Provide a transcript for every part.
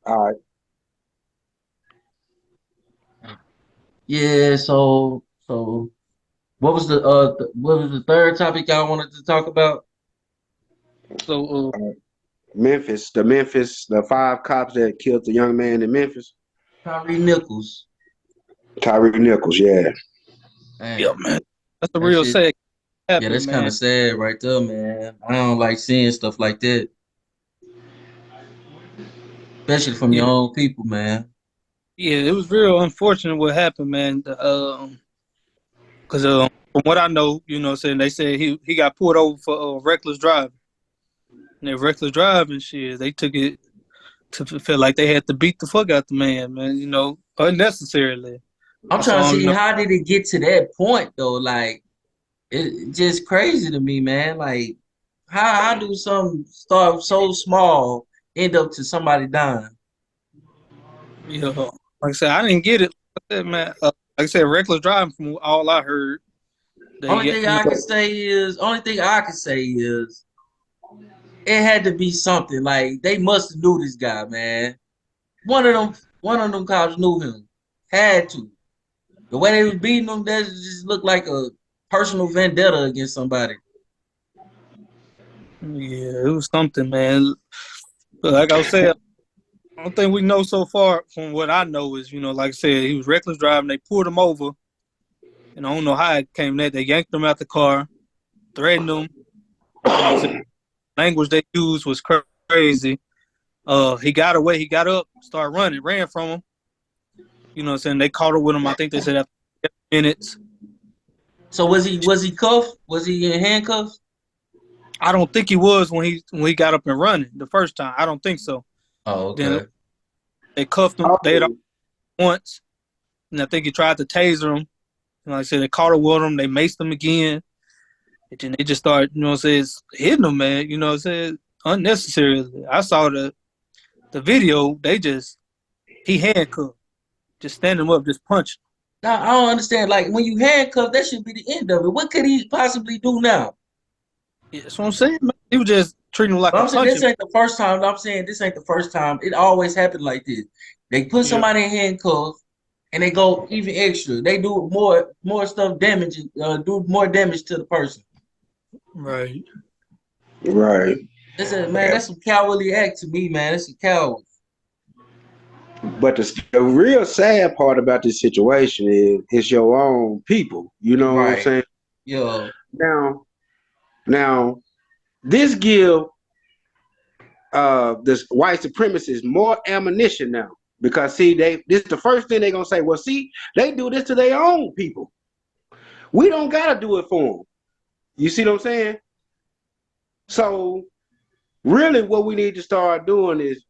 All right. Yeah, so what was the third topic y'all wanted to talk about? So Memphis, the five cops that killed the young man in Memphis. Tyree Nichols. Tyree Nichols, yeah. yeah, Man, man, that's a that real shit. sad Yeah, happened, that's kind man. of sad right there, man. I don't like seeing stuff like that, especially from Yeah, your own people, man. yeah, it was real unfortunate what happened, man. Because from what I know, saying they said he got pulled over for reckless driving. And that reckless driving shit, they took it to feel like they had to beat the fuck out the man, man. Unnecessarily. I'm I trying to saw him, see how did it get to that point though? Like it just crazy to me, man. Like how do something start so small end up to somebody dying? like I said, I didn't get it. Like I said, man, like I said, reckless driving from all I heard. They, Only thing I can say is, it had to be something. Like they must have knew this guy, man. One of them cops knew him. Had to. The way they was beating him, that just looked like a personal vendetta against somebody. yeah, it was something, man. But like I was saying, the only thing we know so far from what I know is, like I said, he was reckless driving. They pulled him over, and I don't know how it came that they yanked him out the car, threatened him. Like I said, language they used was crazy. He got away. He got up, started running, ran from him. Saying they caught up with him. I think they said after minutes. So was he cuffed? Was he in handcuffs? I don't think he was when he got up and running the first time. I don't think so. Oh, Then okay. they cuffed him. They had Oh, once, and I think he tried to taser him. And like I said, they caught up with him. They maced him again. And then they just started, hitting him, man. Unnecessarily. I saw the video. He handcuffed, just stand him up, just punch. Now I don't understand. Like when you handcuff, that should be the end of it. What could he possibly do now? Yeah, that's what I'm saying, man. He was just treating him like But a I'm saying this punching. ain't the first time. I'm saying this ain't the first time. It always happened like this. They put Yeah, somebody in handcuffs and they go even extra. They do more stuff damage, do more damage to the person. right. right. That's a man. That's some cowardly act to me, man. That's a coward. But the real sad part about this situation is it's your own people. You know what I'm Right. saying? Yo. Now, now this give this white supremacists more ammunition now. Because see, this is the first thing they're gonna say. Well, see, they do this to their own people. We don't gotta do it for them. You see what I'm saying? So really what we need to start doing is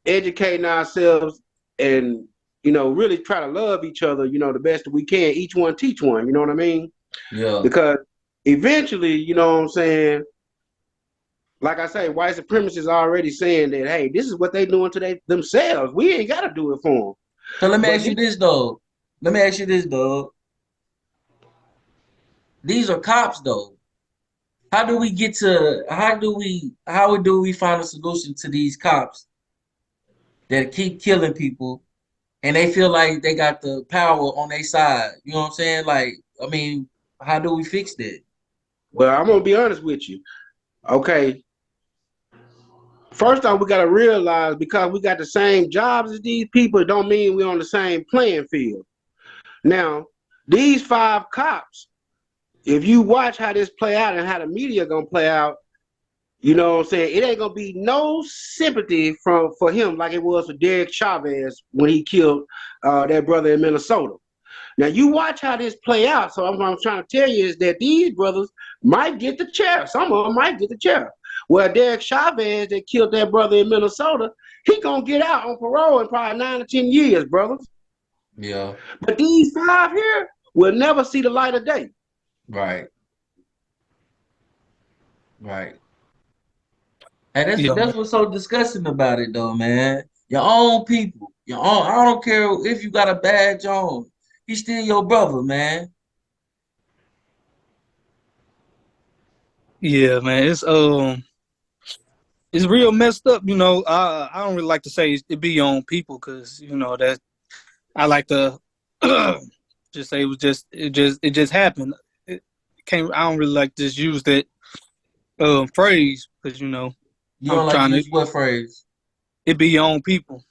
educating ourselves and really try to love each other, the best that we can. Each one teach one, you know what I mean? Yeah. Because eventually, you know what I'm saying, like I say, white supremacists are already saying that, hey, this is what they doing to themselves. We ain't got to do it for them. So let me But ask this, you this though. Let me ask you this though. These are cops though. How do we find a solution to these cops that keep killing people and they feel like they got the power on their side? You know what I'm saying? Like, I mean, how do we fix that? well, I'm gonna be honest with you. Okay, first off, we gotta realize because we got the same jobs as these people, it don't mean we're on the same playing field. Now, these five cops, if you watch how this play out and how the media gonna play out, you know what I'm saying? It ain't gonna be no sympathy for him like it was for Derek Chavez when he killed that brother in Minnesota. Now you watch how this play out. So what I'm trying to tell you is that these brothers might get the chair. Some of them might get the chair. Well, Derek Chavez that killed that brother in Minnesota, he gonna get out on parole in probably 9 to 10 years, brothers. Yeah, But these five here will never see the light of day. right, right. And Yeah, man. that's what's so disgusting about it though, man. Your own people. Your own I don't care if you got a badge on. He's still your brother, man. Yeah, man. It's it's real messed up. You know, I don't really like to say it be your own people because you know that I like to just say it just happened. It came. I don't really like to just use that phrase because you know You I'm don't like to trying to use what phrase? it be your own people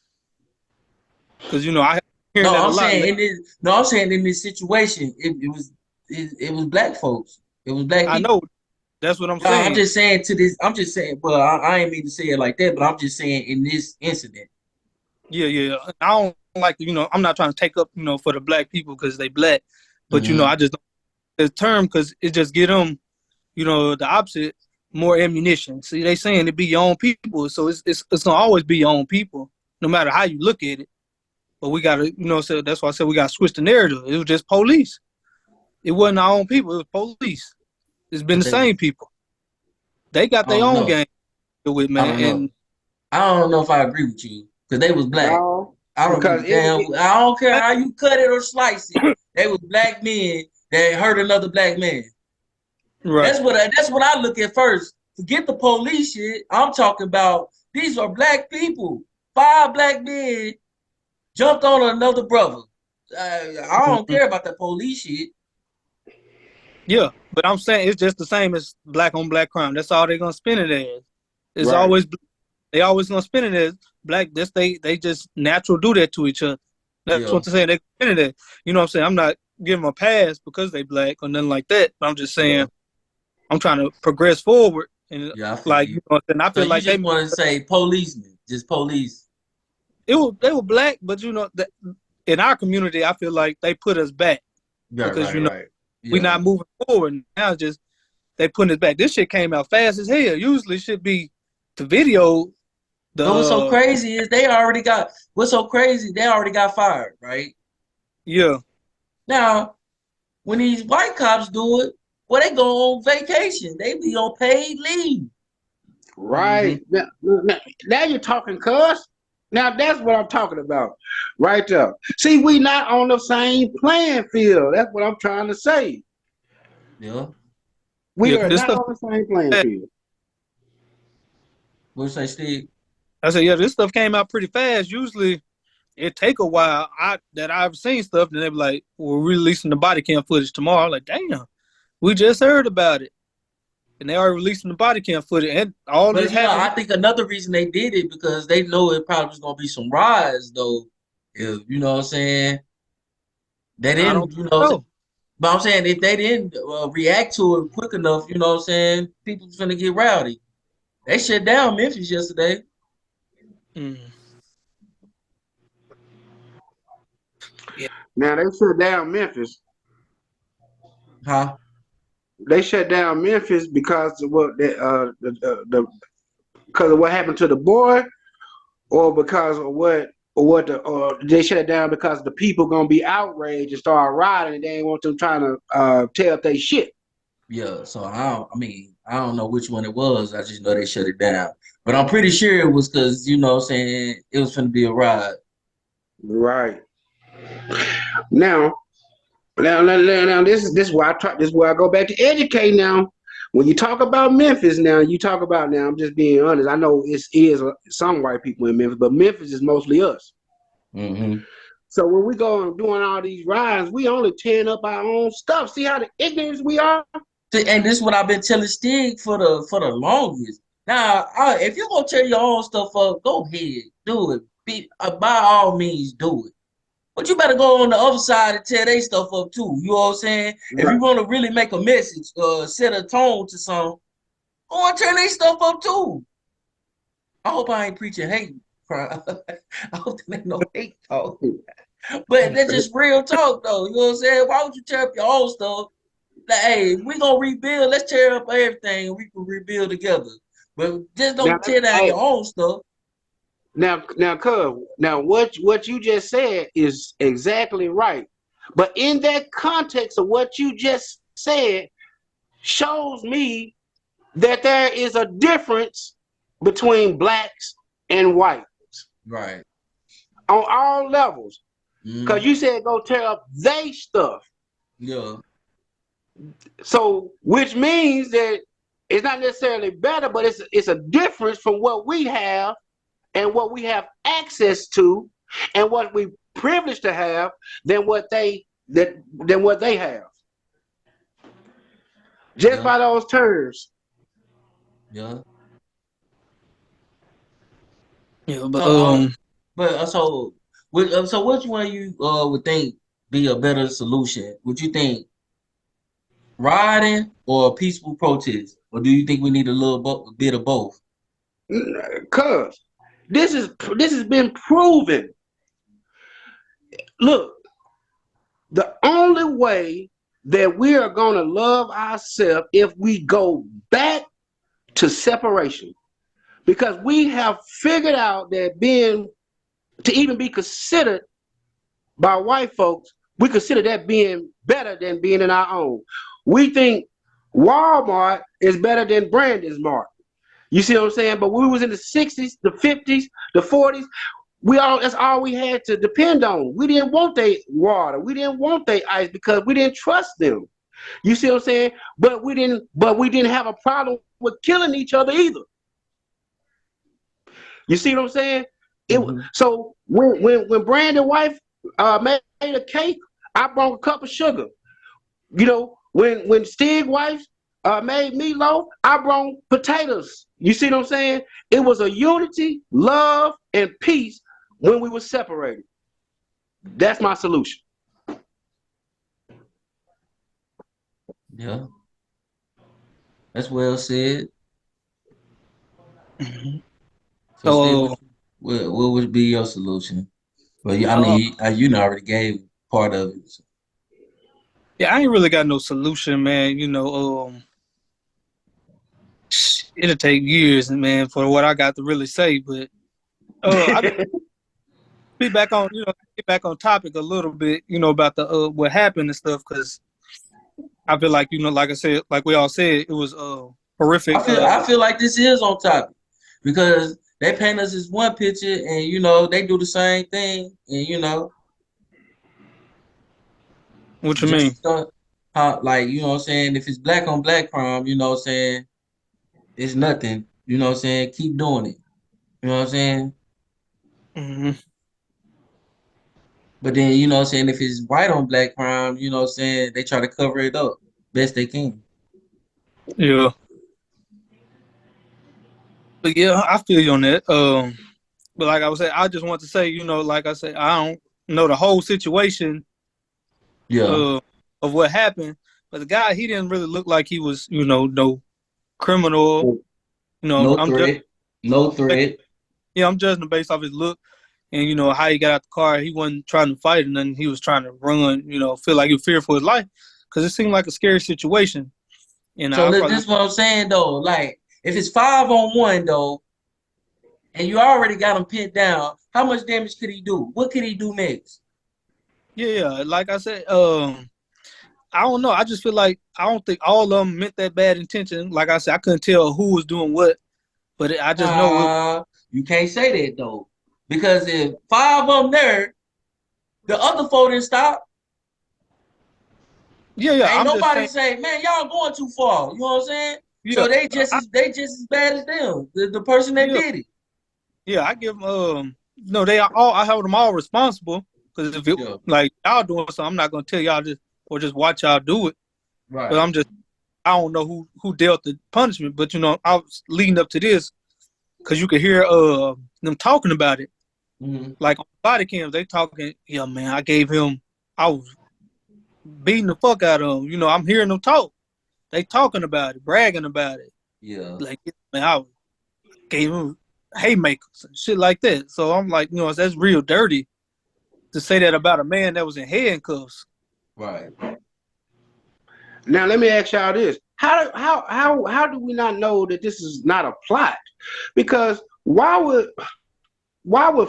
because you know I hearing No, that a I'm lot. saying in this. No, I'm saying in this situation, it was black folks. It was black I people. know that's what I'm No, I'm saying. just saying to this. I'm just saying. Well, I ain't mean to say it like that, but I'm just saying in this incident. Yeah, yeah. I don't like you know I'm not trying to take up you know for the black people because they black, but you know Mm-hmm. I just don't the term because it just get them you know the opposite more ammunition. See, they saying it be your own people, so it's gonna always be your own people, no matter how you look at it. But we gotta, you know, so that's why I said we gotta switch the narrative. It was just police. It wasn't our own people. It was police. It's been But the they, same people. They got I their don't own know. game to deal with, I man. don't know. And I don't know if I agree with you because they was black. No, I don't give because a damn. I don't care how you cut it or slice it. They was black men that hurt another black man. right, That's what I look at first. Forget the police shit. I'm talking about these are black people. Five black men jumped on another brother. I don't mhm. care about the police shit. Yeah. But I'm saying it's just the same as black on black crime. That's all they're gonna spin it as. It's right. always they always gonna spin it as black. This they just natural do that to each other. That's Yeah, what they're saying. They spin it as. You know what I'm saying? I'm not giving them a pass because they black or nothing like that. But I'm just yeah, saying I'm trying to progress forward and yeah. I feel like you. you know, and I So feel you like just want to say policemen, just police. they were black, but you know that in our community, I feel like they put us back Right, because right, you know Right. we yeah. not moving forward now. Just they putting us back. This shit came out fast as hell. Usually, should be the video. The But what's so crazy is they already got. What's so crazy? They already got fired, right? yeah, Now, when these white cops do it, well, they go on vacation. They be on paid leave. hmm Right. Now you're talking, cuz. Now that's what I'm talking about. Right there. See, we not on the same playing field. That's what I'm trying to say. Yeah. We yeah. are This not stuff. on the same playing field. What say, Steve? I said, yeah, this stuff came out pretty fast. Usually, it take a while. I've seen stuff, and they be like, "We're releasing the body cam footage tomorrow." I'm like, damn, we just heard about it, and they are releasing the body cam footage, and all But this you know, happened. I think another reason they did it because they know it probably was gonna be some rise though. If you know what I'm saying, they I don't didn't. think You know, so. but I'm saying if they didn't react to it quick enough, you know what I'm saying, people's gonna get rowdy. They shut down Memphis yesterday, Mm. Yeah, Now they shut down Memphis. huh? They shut down Memphis because of what the because of what happened to the boy, or because of what the or they shut it down because the people gonna be outraged and start rioting and they ain't want them trying to tear up their shit. Yeah. So I don't. I mean, I don't know which one it was. I just know they shut it down. But I'm pretty sure it was because you know what I'm saying it was gonna be a ride. Right. Now, now this is why I talk. This is where I go back to educate. Now, when you talk about Memphis, now you talk about now. I'm just being honest. I know it is some white people in Memphis, but Memphis is mostly us. Mm-hmm. So when we go and doing all these rides, we only tearing up our own stuff. See how the ignorance we are? And this is what I've been telling Stig for the longest. Now, if you're gonna tear your own stuff up, go ahead, do it. By all means, do it. But you better go on the other side and tear their stuff up too. You know what I'm saying? If you Right. want to really make a message, set a tone to some, go and tear their stuff up too. I hope I ain't preaching hate. I hope there ain't no hate talk. But that's just real talk though. You know what I'm saying? Why would you tear up your own stuff? Like, hey, we gonna rebuild. Let's tear up everything and we can rebuild together. But just Now, don't tear down hey, your own stuff. cuz, now what you just said is exactly right. But in that context of what you just said shows me that there is a difference between blacks and whites Right. on all levels. Cause Mm-hmm. you said go tear up they stuff. Yeah. So which means that It's not necessarily better, but it's a difference from what we have and what we have access to and what we privileged to have than what they have. Just Yeah, by those terms. yeah. Yeah, So, so which one you would think be a better solution? Would you think rioting or a peaceful protest, or do you think we need a little bit of both? Cause this has been proven. Look, the only way that we are going to love ourselves if we go back to separation, because we have figured out that being to even be considered by white folks, we consider that being better than being in our own. We think Walmart is better than Brandon's Mart. You see what I'm saying? But when we was in the 60s, the 50s, the 40s, that's all we had to depend on. We didn't want their water. We didn't want their ice because we didn't trust them. You see what I'm saying? But we didn't have a problem with killing each other either. You see what I'm saying? Mm-hmm. So when Brandon's wife made a cake, I brought a cup of sugar. You know, when Stig's wife made meatloaf, I brought potatoes. You see what I'm saying? It was a unity, love, and peace when we were separated. That's my solution. Yeah, that's well said. mhm. So, Steve, So, what would be your solution? Well, I uh, mean, you know, already gave part of it. So. yeah, I ain't really got no solution, man. It'll take years, man, for what I got to really say. But I just be back on, get back on topic a little bit, about the what happened and stuff, because I feel like, like I said, like we all said, it was horrific. I feel like this is on topic because they paint us as one picture, and you know they do the same thing, and you know What you mean? just how like you know what I'm saying. If it's black on black crime, you know what I'm saying, it's nothing. You know what I'm saying. Keep doing it. You know what I'm saying. Hmm. But then you know what I'm saying. If it's white on black crime, you know what I'm saying. They try to cover it up best they can. Yeah, but yeah, I feel you on that. But like I was saying, I just want to say, like I said, I don't know the whole situation Yeah. uh, of what happened, but the guy, he didn't really look like he was, no criminal. No I'm just, threat. No threat. yeah, I'm judging him based off his look and how he got out the car. He wasn't trying to fight, and then he was trying to run. Feel like he was feared for his life because it seemed like a scary situation. And So I probably, this is what I'm saying though. Like if it's 5-on-1 though, and you already got him pinned down, how much damage could he do? What could he do next? yeah, like I said, I don't know. I just feel like I don't think all of them meant that bad intention. Like I said, I couldn't tell who was doing what, but I just know it. You can't say that though, because if 5 of them there, the other 4 didn't stop. Yeah. Ain't I'm just nobody saying. say, man, y'all going too far. You know what I'm saying? Yeah, So they just as bad as them. The person that yeah, did it. yeah. I give them. They are all. I hold them all responsible because if it Yeah. like y'all doing something, I'm not gonna tell y'all just watch y'all do it. But Right. I'm just. I don't know who dealt the punishment, but I was leading up to this because you could hear them talking about it. Mm-hmm. Like on body cams, they talking. Yeah, man, I gave him. I was beating the fuck out of him. I'm hearing them talk. They talking about it, bragging about it. Yeah. Like, man, I gave him haymakers and shit like that. So I'm like, that's real dirty to say that about a man that was in handcuffs. Right. Now let me ask y'all this: how do we not know that this is not a plot? Because why would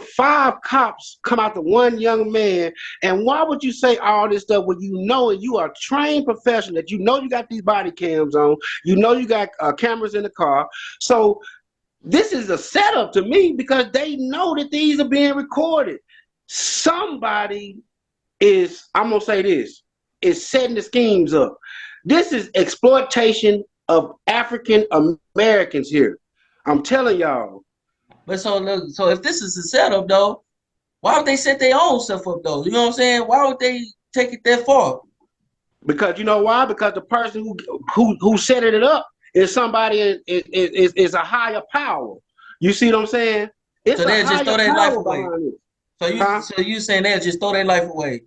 5 cops come out to one young man, and why would you say all this stuff when you know and you are a trained professional, that you got these body cams on, you got cameras in the car? So this is a setup to me because they know that these are being recorded. Somebody I'm gonna say this, is setting the schemes up. This is exploitation of African Americans here. I'm telling y'all. But so look, so if this is a setup though, why would they set their own stuff up though? You know what I'm saying? Why would they take it that far? Because you know why? Because the person who set it up is somebody is a higher power. You see what I'm saying? It's So a they'll just higher throw their life power away. behind it. So you saying they'll just throw their life away?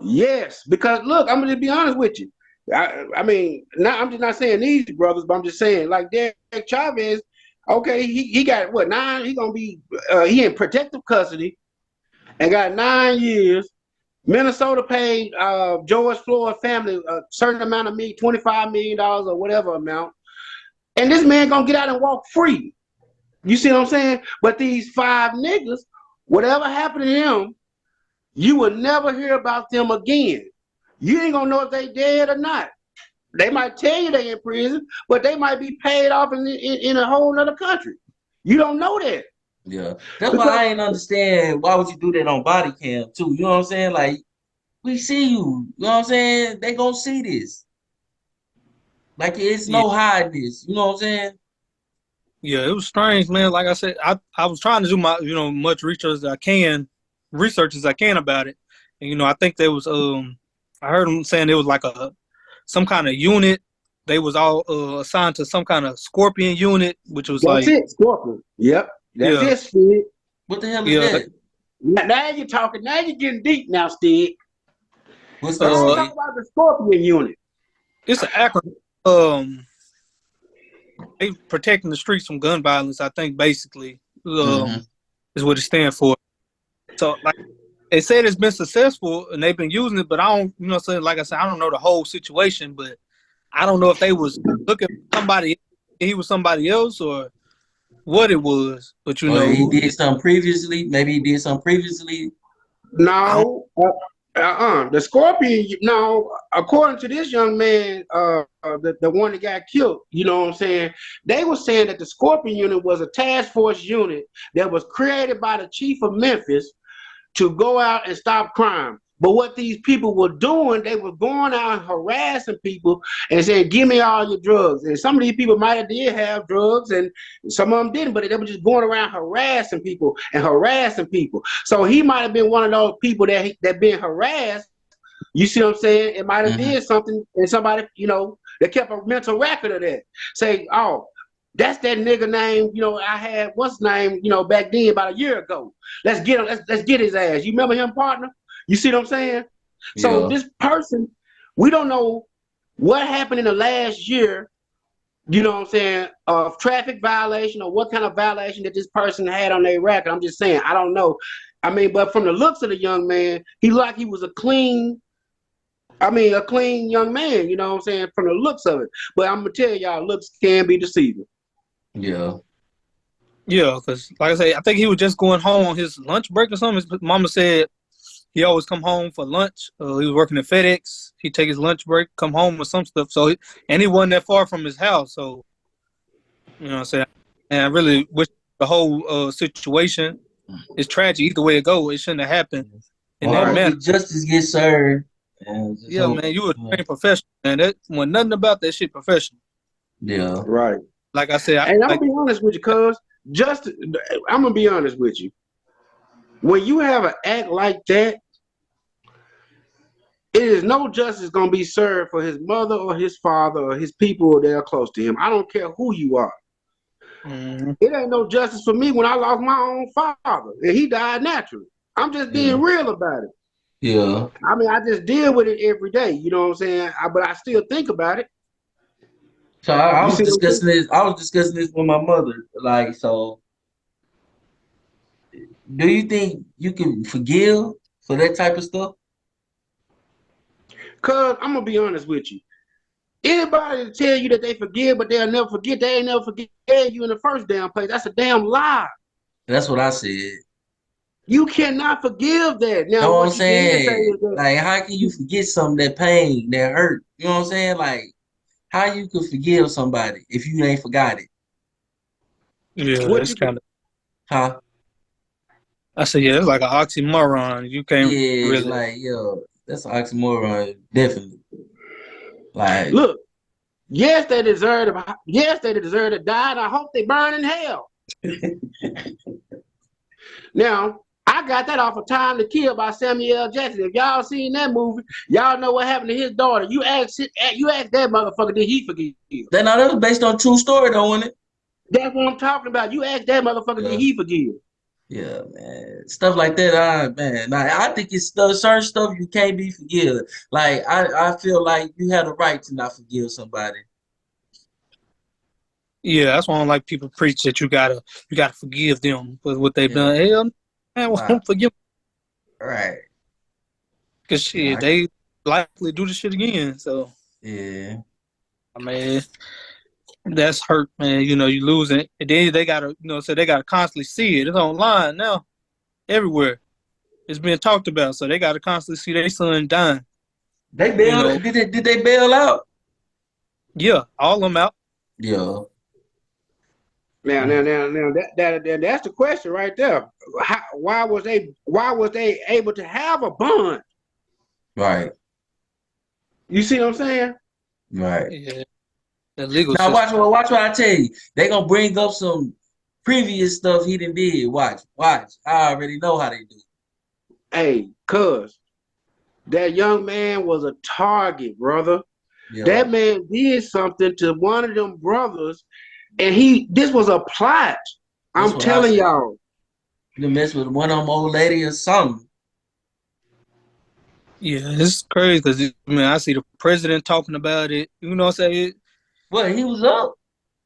Yes, because look, I'm gonna be honest with you. I mean, I'm just not saying these brothers, but I'm just saying like Derek Chavez. Okay, he got what 9? He gonna be he in protective custody and got 9 years. Minnesota paid George Floyd family a certain amount of $25 million or whatever amount, and this man gonna get out and walk free. You see what I'm saying? But these 5 niggas, whatever happened to them, you will never hear about them again. You ain't gonna know if they dead or not. They might tell you they in prison, but they might be paid off in a whole other country. You don't know that. Yeah, that's why Because I ain't understand why would you do that on body cam too. You know what I'm saying? Like we see you. You know what I'm saying? They gonna see this. Like it's Yeah, no hiding this. You know what I'm saying? yeah, it was strange, man. Like I said, I was trying to do my much research as I can about it, and I think there was I heard them saying it was like some kind of unit. They was all assigned to some kind of scorpion unit, which was that's like, it, Scorpion. Yep, that's yeah, it, Steve. What the hell is yeah, that? Now you're talking. Now you're getting deep now, Steve. What's that, Let's uh, talk Steve? about the Scorpion unit. it's an acronym. They protecting the streets from gun violence. I think basically Mm-hmm. is what it stands for. So like they said it's been successful and they've been using it, but I don't, saying like I said, I don't know the whole situation, but I don't know if they was looking for somebody, he was somebody else or what it was. But Or he did something previously. Maybe he did something previously. I don't. No, the Scorpion. No, according to this young man, the one that got killed. You know what I'm saying? They were saying that the Scorpion unit was a task force unit that was created by the chief of Memphis to go out and stop crime. But what these people were doing, they were going out and harassing people and saying, "Give me all your drugs." And some of these people might have did have drugs, and some of them didn't. But they were just going around harassing people and harassing people. So he might have been one of those people that been harassed. You see what I'm saying? It might have Mm-hmm. did something, and somebody, that kept a mental record of that. Say, "Oh, that's that nigga name, I had what's his name, back then about a year ago. Let's get him, let's get his ass. You remember him, partner? You see what I'm saying?" So Yeah. this person, we don't know what happened in the last year, you know what I'm saying, of traffic violation or what kind of violation that this person had on their record. I'm just saying, I don't know. I mean, but from the looks of the young man, he looked like he was a clean young man, you know what I'm saying, from the looks of it. But I'm gonna tell y'all, looks can be deceiving. Yeah. Yeah, because like I say, I think he was just going home on his lunch break or something. His mama said he always come home for lunch. He was working at FedEx. He take his lunch break, come home with some stuff. So, and he wasn't that far from his house. So, you know what I'm saying? And I really wish the whole situation is tragic. Either way it go, it shouldn't have happened in Well, that manner. hopefully justice gets served. And just Yeah, hope. man, you a trained professional, man. That wasn't nothing about that shit professional. Yeah. Right. Like I said, And I'm gonna be honest with you, cuz I'm gonna be honest with you. When you have an act like that, it is no justice gonna be served for his mother or his father or his people that are close to him. I don't care who you are. mm, It ain't no justice for me when I lost my own father and he died naturally. I'm just Yeah. being real about it. Yeah. I mean, I just deal with it every day. You know what I'm saying? But I still think about it. So I You was see what I'm saying? discussing this. I was discussing this with my mother. Like, so do you think you can forgive for that type of stuff? Cuz I'm gonna be honest with you. Anybody to tell you that they forgive, but they'll never forget, they ain't never forget you in the first damn place. That's a damn lie. That's what I said. You cannot forgive that. Know Now, what I'm what you can say saying? is that, Like, how can you forget something that pain, that hurt? You know what I'm saying? Like, how you could forgive somebody if you ain't forgot it? yeah, what it's you can, kind of. Huh? I said, yeah, it's like an oxymoron. You can't Yeah, really. like, yo, that's an oxymoron, definitely. Like, look. Yes, they deserve to. Yes, they deserve to die, and I hope they burn in hell. Now, I got that off of Time to Kill by Samuel L. Jackson. If y'all seen that movie, y'all know what happened to his daughter. You ask that motherfucker, did he forgive? Then now that was based on true story, though, wasn't it? That's what I'm talking about. You ask that motherfucker, Yeah. did he forgive? Yeah, man. Stuff like that, man. I think it's certain stuff you can't be forgiven. Like I feel like you have a right to not forgive somebody. Yeah, that's why I don't like people preach that you gotta forgive them for what they've Yeah. done. Hell, man, I Nah. won't forgive Right. because shit, they likely do the shit again. So Yeah. I mean, that's hurt, man. You know, you losing, and then they gotta, so they gotta constantly see it. It's online now, everywhere. It's being talked about, so they gotta constantly see their son dying. They bailed. Did they bail out? Yeah, all of them out. Yeah. Now, that's the question right there. Why was they able to have a bond? Right. You see what I'm saying? Right. Yeah, the legal Now system. watch what I tell you. They gonna bring up some previous stuff he done did. Watch. I already know how they do. Hey, cuz that young man was a target, brother. Yeah. That man did something to one of them brothers, and this was a plot. That's I'm what I telling said. y'all. You mess with one of them old lady or something. Yeah, it's crazy because I see the president talking about it. You know what I'm saying? Well, he was up.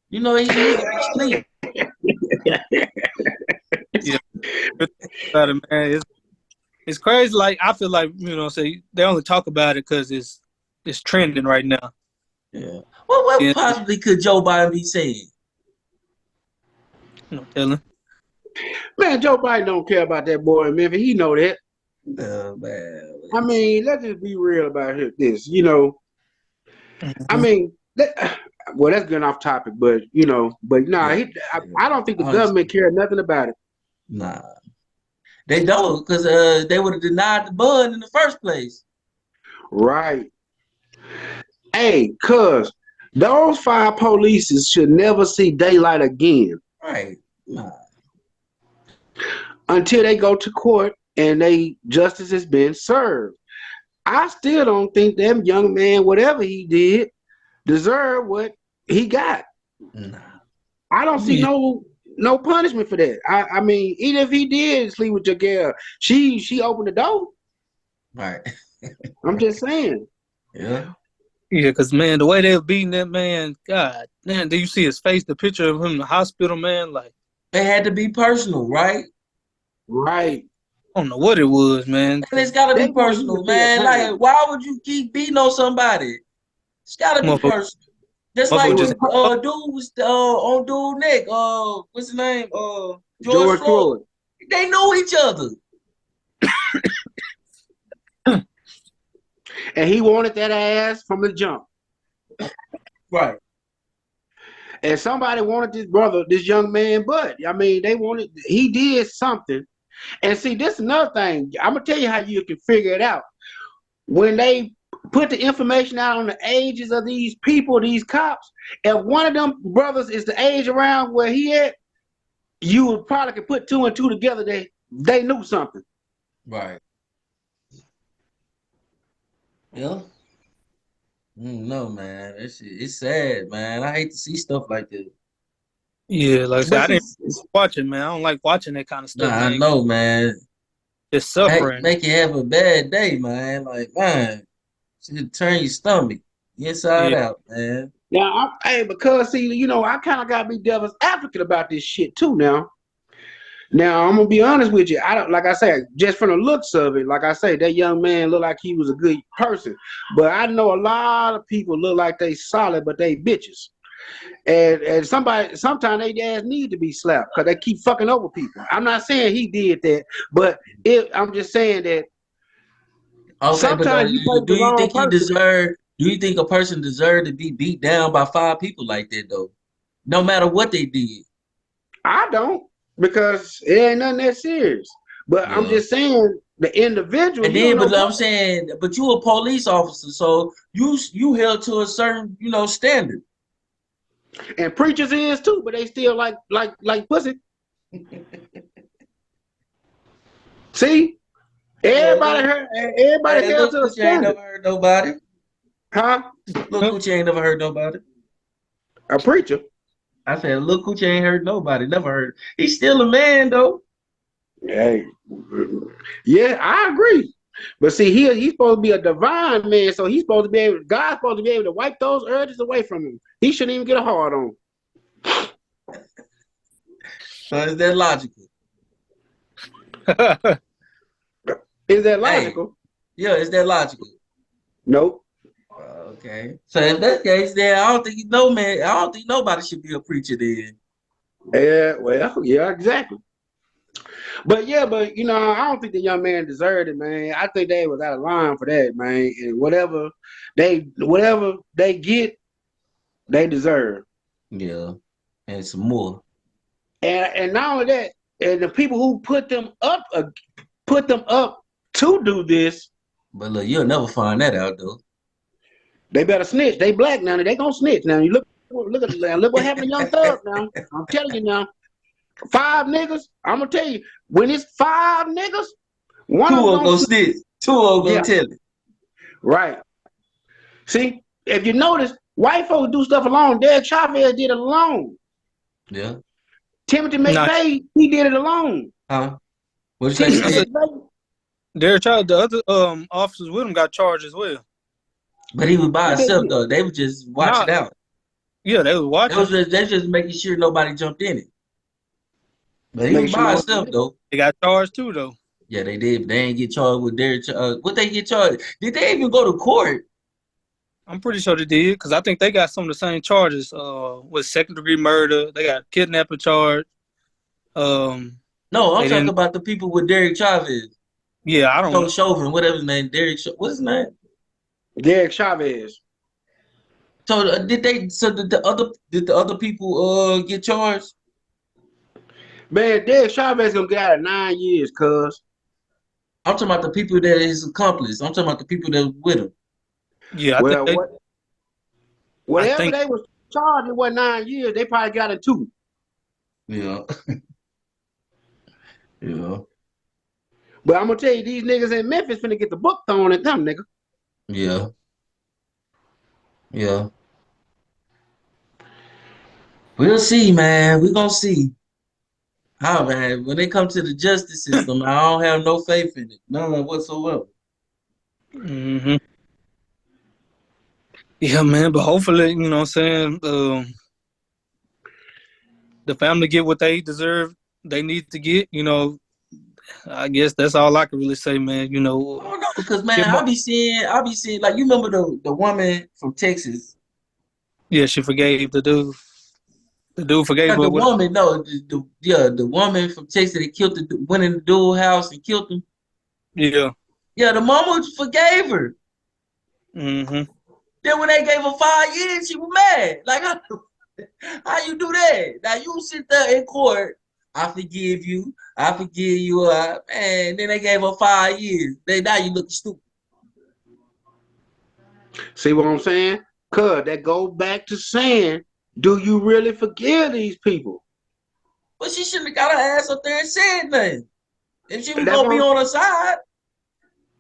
You know, he used to be asleep. Yeah, about it, man. It's crazy. Like I feel like they only talk about it because it's trending right now. Yeah. What Yeah, possibly could Joe Biden be saying? telling. Man, Joe Biden don't care about that boy in Memphis. He know that. Oh man. I mean, let's just be real about this. I Mm-hmm. mean, well, that's getting off topic, but nah, Yeah. I don't think the Honestly, government cared nothing about it. nah. They don't, because they would have denied the bond in the first place. Right. Hey, cuz those 5 polices should never see daylight again Right. Nah. until they go to court and justice has been served. I still don't think that young man, whatever he did, deserved what he got. Nah. I don't see Yeah. no punishment for that. I mean, even if he did sleep with your girl, she opened the door. Right. I'm just saying. Yeah. Yeah, because man, the way they were beating that man, God, man, do you see his face? The picture of him in the hospital, man. Like, It had to be personal, right? Right. I don't know what it was, man. And it's gotta They be want him to personal, pay a man. time. Like, why would you keep beating on somebody? It's gotta be Motherfucker, personal. Just It motherfucker like was just when dude was on dude neck. What's his name? George George Floyd. Floyd. They knew each other. And he wanted that ass from the jump. Right. And somebody wanted this young man, but I mean, he did something. And see, this is another thing. I'm gonna tell you how you can figure it out. When they put the information out on the ages of these people, these cops, if one of them brothers is the age around where he at, you would probably could put 2 and 2 together. They knew something. Right. Yeah. No, man. It's sad, man. I hate to see stuff like that. yeah, like I said, But I see, didn't watch it, man. I don't like watching that kind of Nah, stuff, I man. know, man. It's suffering. Make you have a bad day, man. Like, man, should turn your stomach inside Yeah, out, man. now, because see, I kind of gotta be devil's advocate about this shit too. Now I'm gonna be honest with you. I don't, like I say, just from the looks of it, like I say, that young man looked like he was a good person. But I know a lot of people look like they solid, but they bitches. And sometimes they ass need to be slapped because they keep fucking over people. I'm not saying he did that, but I'm just saying that Okay, but sometimes you take the do you wrong think he person. deserved? Do you think a person deserved to be beat down by 5 people like that, though? No matter what they did. I don't, because it ain't nothing that serious. But I'm Yeah. just saying, the individual, And you don't then, know but I'm what. saying, but you a police officer, so you held to a certain, standard. And preachers is too, but they still like pussy. See, Yeah, everybody held look, to a Coochie ain't standard, never hurt nobody. huh? Look, Coochie ain't never hurt nobody. A preacher. I said, look, Coochie ain't hurt nobody. Never hurt. He's still a man, though. Hey, yeah, I agree. But see, he's supposed to be a divine man, so he's supposed to be able. God's supposed to be able to wipe those urges away from him. He shouldn't even get a hard on. So is that logical? Is that Hey, logical? yeah, is that logical? Nope. Okay. So if that's the case, then I don't think man. I don't think nobody should be a preacher then. Yeah, well, yeah, exactly. But yeah, I don't think the young man deserved it, man. I think they was out of line for that, man. And whatever they get, they deserve. Yeah, and some more. And not only that, and the people who put them up to do this, But look, you'll never find that out though. they better snitch. They black now. They gonna snitch now. You look what happened to Young Thug now. I'm telling you now. 5 niggas. I'm gonna tell you when it's 5 niggas, one Two of them of them gonna go snitch. snitch. Two of them Yeah, go tell it. right. See, if you notice, white folks do stuff alone. Derek Chavez did it alone. Yeah. Timothy Nah, McVeigh, he did it alone. Huh? What you say, Timothy I said Steve? McVeigh, Derek Child, the other officers with him got charged as well. But he was by what they himself did. though. They were just Nah, watching out. yeah, they was watching. They just making sure nobody jumped in it. But he was Making sure by no himself one. though. They got charged too, though. Yeah, they did. But they ain't get charged with their. What they get charged? Did they even go to court? I'm pretty sure they did because I think they got some of the same charges. With second-degree murder, they got kidnapping charge. No, I'm They talking didn't. about the people with Derek Chavez. Yeah, I don't. Chauvin, whatever his name, what's his name? Derek Chavez. So did they? So did the other people get charged? Man, Derek Chavez gonna get out of 9 years, cuz. I'm talking about the people that his accomplice. I'm talking about the people that was with him. Yeah, Well, I whatever think. they was charged, it was 9 years. They probably got it 2. Yeah. Yeah. But I'm gonna tell you, these niggas in Memphis finna get the book thrown at them, nigga. Yeah. Yeah. We'll see, man. We're gonna see. How, man, when they come to the justice system, I don't have no faith in it. None whatsoever. Hmm. Yeah, man. But hopefully, you know what I'm saying. The family get what they deserve. They need to get. I guess that's all I can really say, man. I don't know, because man, Give 'em I'll be seeing like you remember the woman from Texas. yeah, she forgave the dude. The dude forgave Not her. the woman, no, the woman from Texas that killed went in the dual house and killed him. Yeah. Yeah, the mama forgave her. Hmm. Then when they gave her 5 years, she was mad. Like, how you do that? Now you sit there in court. I forgive you. I forgive you. Man, then they gave her 5 years. Now you look stupid. See what I'm saying? Cuz that goes back to saying, do you really forgive these people? But she shouldn't have got her ass up there and said nothing. If she was That's gonna be what on her side,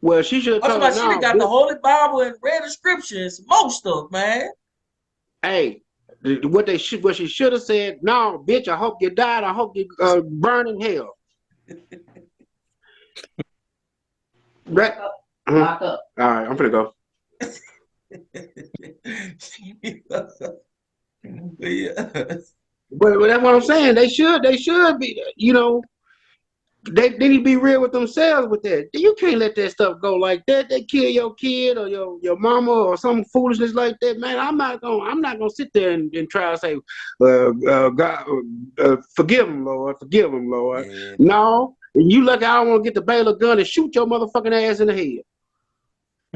well, she should have I'm talking told her, about she done no, got the bitch, Holy Bible and read the scriptures, most stuff, man. hey, what she should have said, no, bitch, I hope you died. I hope you burn in hell. Right? Lock up. All right, I'm finna go. Yeah. But that's what I'm saying. They should be, they need to be real with themselves with that. You can't let that stuff go like that. They kill your kid or your mama or some foolishness like that, man. I'm not gonna sit there and try to say, God, forgive him, Lord, forgive him, Lord. Yeah. No, you lucky I don't want to get the bail gun and shoot your motherfucking ass in the head.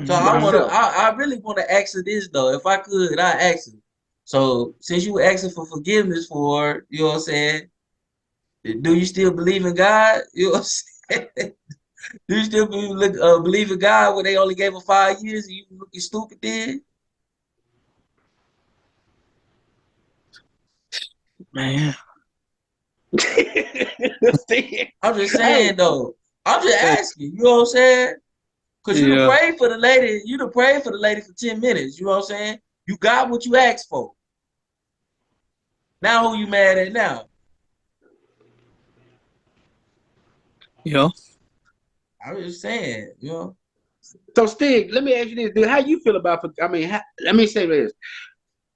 So Myself. I really wanna ask her this though. If I could, I ask her. So since you were asking for forgiveness for her, you know what I'm saying? Do you still believe in God? You know what I'm saying? Do you still believe in God when they only gave her 5 years and you looking stupid then? Man. Stig, I'm just hey, saying though. I'm just Hey, asking. You know what I'm saying? Cause you done yeah. prayed for the lady. You done prayed for the lady for 10 minutes. You know what I'm saying? You got what you asked for. Now who you mad at now? Yeah. I'm just saying, you know. so Stig, let me ask you this, dude. How you feel about? Let me say this.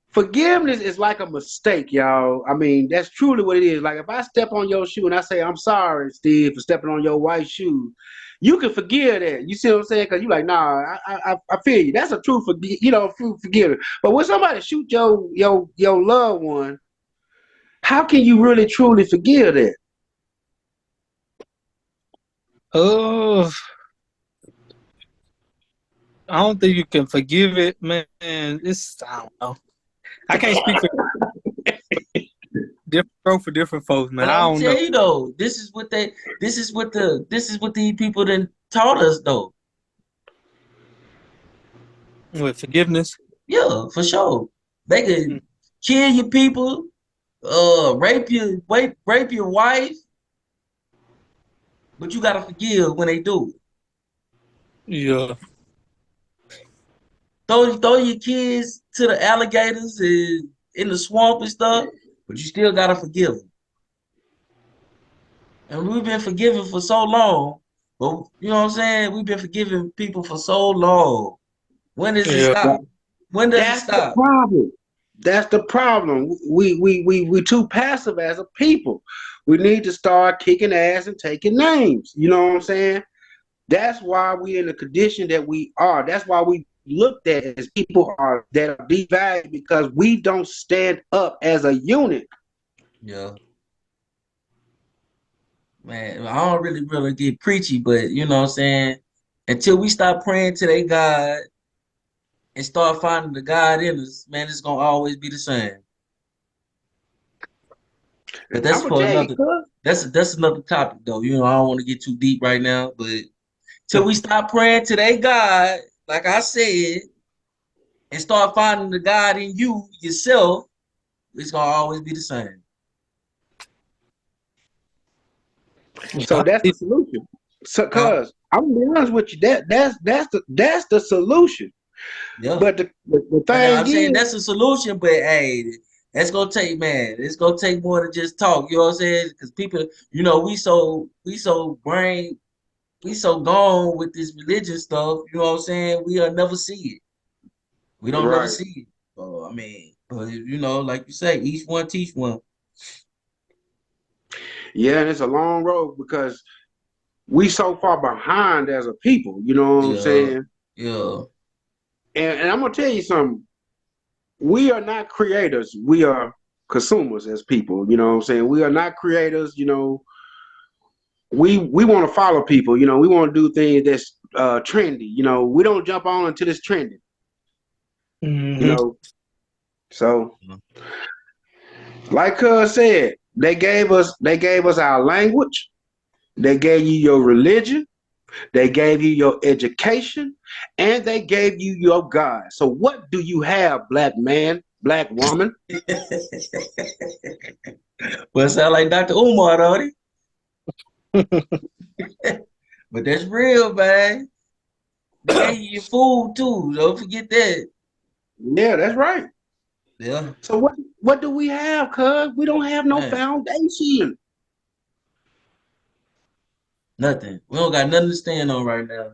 Forgiveness is like a mistake, y'all. I mean, that's truly what it is. Like if I step on your shoe and I say, I'm sorry, Steve, for stepping on your white shoe, you can forgive that. You see what I'm saying? Because you're like, nah, I feel you. That's a true true forgiveness. But when somebody shoot your loved one, how can you really truly forgive that? Oh, I don't think you can forgive it, man. It's I don't know. I can't speak for different growth for different folks, man. But I I'm don't know. telling you though, this is what these people done taught us though. With forgiveness. Yeah, for sure. They Mm, could kill your people, rape your wife, but you gotta forgive when they do it. yeah. Throw your kids to the alligators and in the swamp and stuff, but you still gotta forgive them. And we've been forgiven for so long, but you know what I'm saying? We've been forgiving people for so long. When does it Yeah. stop? When does it That's the stop? problem. That's the problem. We too passive as a people. We need to start kicking ass and taking names. You know what I'm saying? That's why we in the condition that we are. That's why we looked at as people are that are devalued because we don't stand up as a unit. Yeah, man. I don't really get preachy, but you know what I'm saying? Until we stop praying to their God and start finding the God in us, man, it's gonna always be the same. But that's I'm gonna for tell you, another. That's another topic though. You know, I don't want to get too deep right now, but till we stop praying to their God, like I said, and start finding the God in you yourself, it's gonna always be the same. so Yeah. that's the solution. So, Huh? cause I'm gonna be honest with you, that's the solution. Yeah. But the But thing I'm saying is, that's a solution, but hey, that's gonna take man. It's gonna take more than just talk. You know what I'm saying? Because people, you know, we so gone with this religion stuff. You know what I'm saying? We'll never see it. We don't never right? see it. So I mean, but you know, like you say, each one teach one. Yeah, and it's a long road because we so far behind as a people. You know what I'm Yeah, saying? yeah, And I'm gonna tell you something. We are not creators. We are consumers as people. You know what I'm saying? We are not creators. We want to follow people. We want to do things that's trendy. We don't jump on until it's trending. You Hmm. know, so like Cuz said, they gave us our language. They gave you your religion. They gave you your education, and they gave you your God. So what do you have, black man, black woman? but it sound like Dr. Umar, don't it? But that's real, man. They gave you your food too. Don't forget that. Yeah, that's right. Yeah, So what do we have, cuz? We don't have no man. foundation. Nothing. We don't got nothing to stand on right now.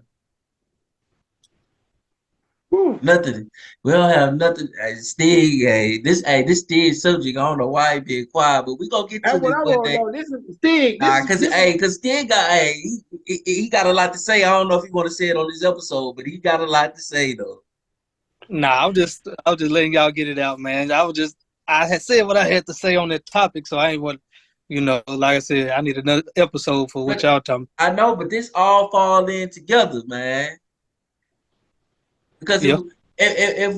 Whew. Nothing. We don't have nothing. This Stig subject. I don't know why he being quiet, but we gonna get to That's what this I one want to day. know. This is Stig. This Nah, is cause this is cause Stig got he got a lot to say. I don't know if he want to say it on this episode, but he got a lot to say though. Nah, I was just letting y'all get it out, man. I had said what I had to say on that topic, so I ain't want, like I said, I need another episode for what But y'all talking. I know, but this all fall in together, man. Because Yeah. if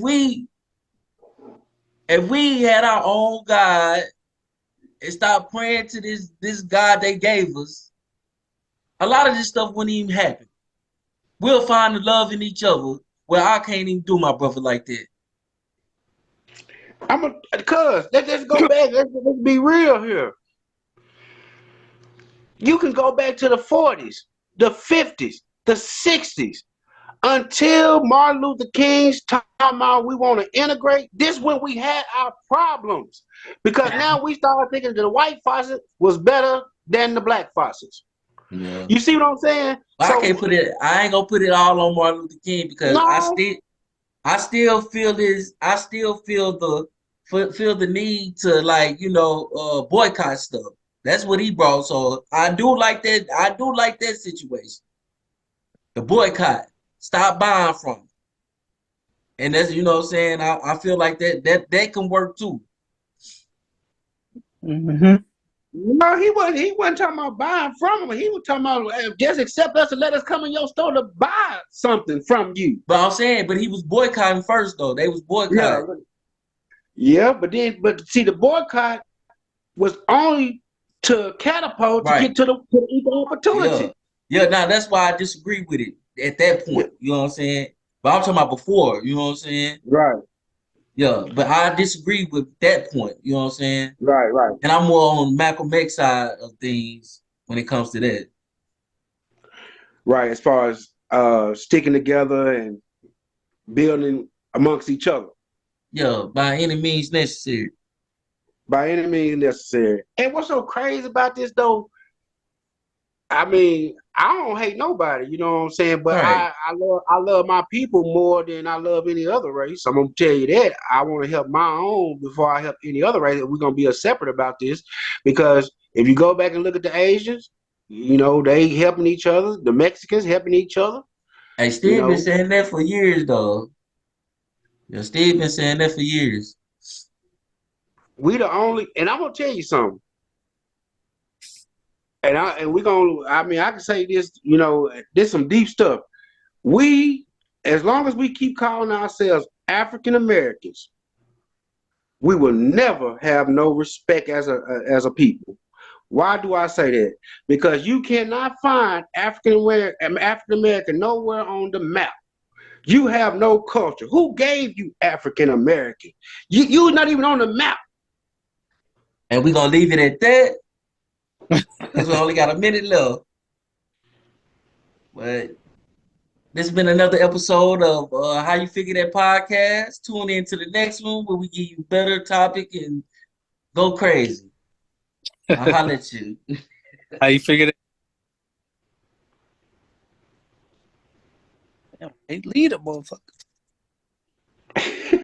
we had our own God and stop praying to this God they gave us, a lot of this stuff wouldn't even happen. We'll find the love in each other where I can't even do my brother like that. Let's go back. Let's be real here. You can go back to the 40s, the 50s, the 60s. Until Martin Luther King's talking about we want to integrate, this is when we had our problems. Because now we started thinking that the white faucet was better than the black faucets. Yeah. You see what I'm saying? But I can't put it, I ain't gonna put it all on Martin Luther King because No. I still feel this, I still feel the need to, like, you know, boycott stuff. That's what he brought. So I do like that situation. The boycott. Stop buying from him. And that's, you know what I'm saying, I feel like that can work too. Mm-hmm. No, he wasn't talking about buying from him. He was talking about just accept us and let us come in your store to buy something from you. But I'm saying, but he was boycotting first though. They was boycotting. Yeah, but see, the boycott was only to catapult to get to the equal opportunity. Yeah, now that's why I disagree with it at that point. You know what I'm saying? But I'm talking about before, you know what I'm saying? Right. Yeah, but I disagree with that point, you know what I'm saying? Right. And I'm more on Malcolm X side of things when it comes to that. Right, as far as sticking together and building amongst each other. Yeah, by any means necessary. By any means necessary. And what's so crazy about this though? I mean, I don't hate nobody, you know what I'm saying? But Right. I love my people more than I love any other race. I'm gonna tell you that. I want to help my own before I help any other race. We're gonna be separate about this. Because if you go back and look at the Asians, you know, they helping each other, the Mexicans helping each other. Hey, Steve been saying that for years though. Yeah, Steve been saying that for years. We the only, and I'm gonna tell you something. And we're gonna, I mean, I can say this, you know, this some deep stuff. We, as long as we keep calling ourselves African Americans, we will never have no respect as a people. Why do I say that? Because you cannot find African American nowhere on the map. You have no culture. Who gave you African American? You're not even on the map. And we're gonna leave it at that. Because we only got a minute left. But this has been another episode of How You Figure That Podcast. Tune in to the next one where we give you better topic and go crazy. I'll holler at you. How you figure that? Damn, they lead a motherfucker.